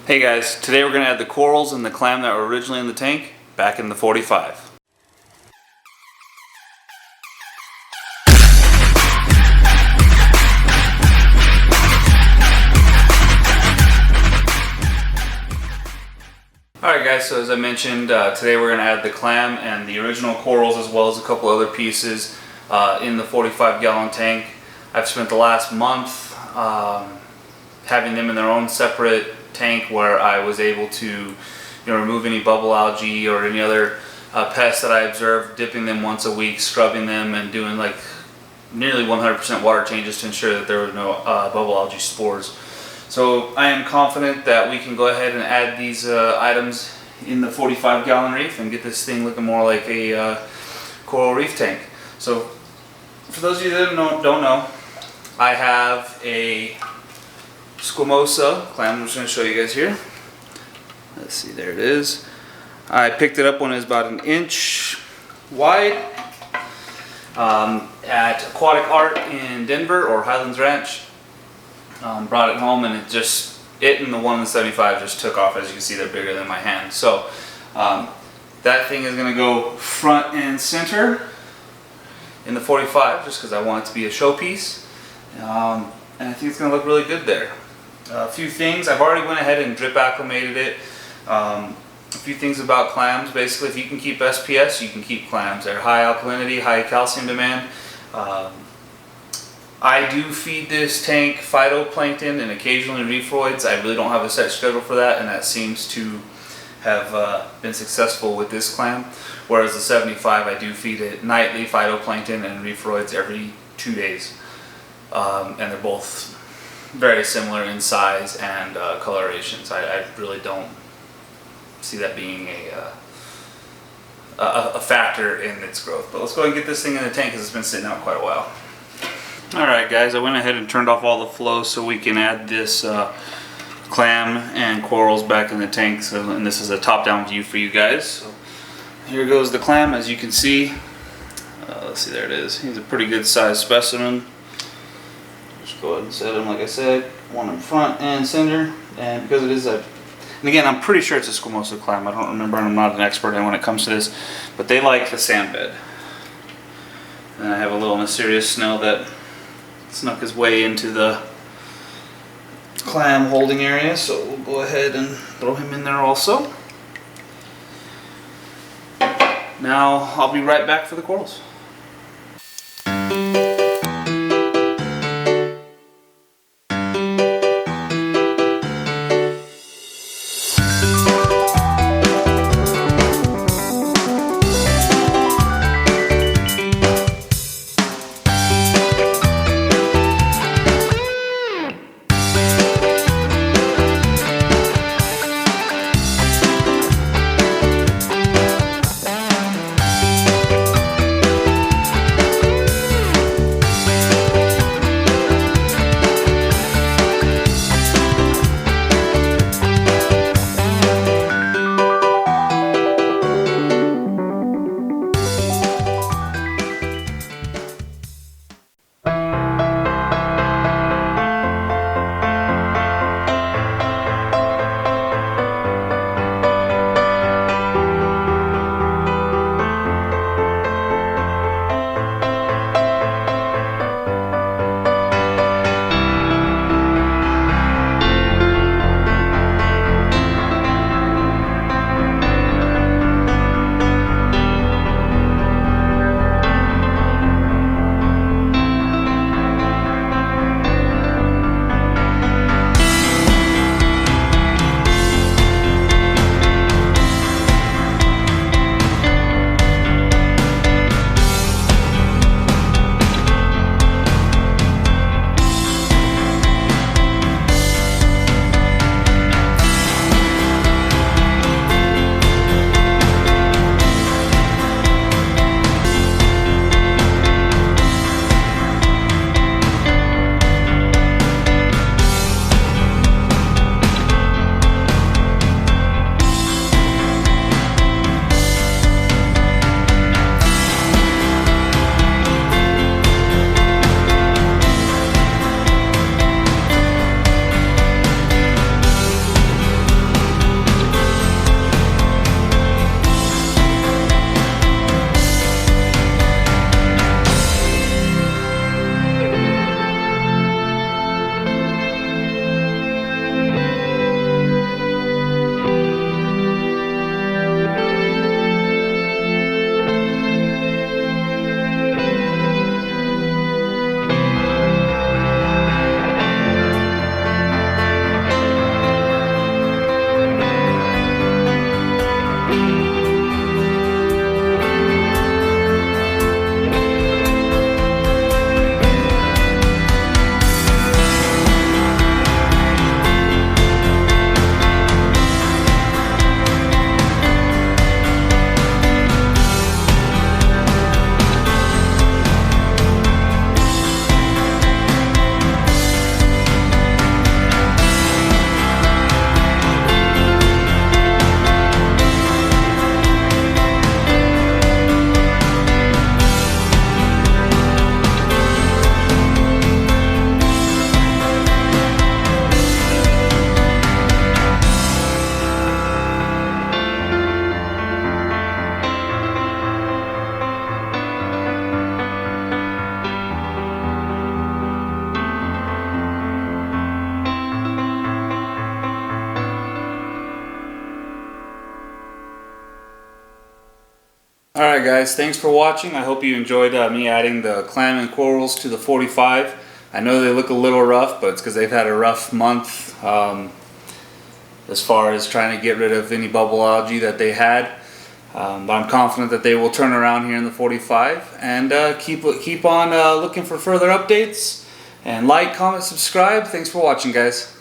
Hey guys, today we're going to add the corals and the clam that were originally in the tank back in the 45. Alright guys, so as I mentioned, today we're going to add the clam and the original corals as well as a couple other pieces in the 45-gallon tank. I've spent the last month having them in their own separate tank where I was able to remove any bubble algae or any other pests that I observed, dipping them once a week, scrubbing them, and doing like nearly 100% water changes to ensure that there were no bubble algae spores. So I am confident that we can go ahead and add these items in the 45-gallon reef and get this thing looking more like a coral reef tank. So for those of you that don't know, I have a squamosa clam. I'm just going to show you guys here. Let's see, there it is. I picked it up when it was about 1 inch wide at Aquatic Art in Denver, or Highlands Ranch. Brought it home and it and the one in the 75 just took off. As you can see, they're bigger than my hand. So that thing is going to go front and center in the 45 just because I want it to be a showpiece. And I think it's going to look really good there. A few things, I've already went ahead and drip acclimated it. A few things about clams. Basically, if you can keep SPS, you can keep clams. They're high alkalinity, high calcium demand. I do feed this tank phytoplankton and occasionally reefroids. I really don't have a set schedule for that, and that seems to have been successful with this clam. Whereas the 75, I do feed it nightly phytoplankton and reefroids every 2 days. And they're both very similar in size and coloration, so I really don't see that being a factor in its growth. But let's go ahead and get this thing in the tank because it's been sitting out quite a while. Alright guys, I went ahead and turned off all the flow so we can add this clam and corals back in the tank. And this is a top-down view for you guys. So here goes the clam. As you can see, let's see, there it is. He's a pretty good sized specimen. Just go ahead and set them, like I said, one in front and center. And because it is and again, I'm pretty sure it's a squamosa clam. I don't remember, and I'm not an expert when it comes to this, but they like the sand bed. And I have a little mysterious snail that snuck his way into the clam holding area, so we'll go ahead and throw him in there also. Now I'll be right back for the corals. Alright guys, thanks for watching. I hope you enjoyed me adding the clam and corals to the 45. I know they look a little rough, but it's because they've had a rough month as far as trying to get rid of any bubble algae that they had. But I'm confident that they will turn around here in the 45, and keep on looking for further updates. And like, comment, subscribe. Thanks for watching, guys.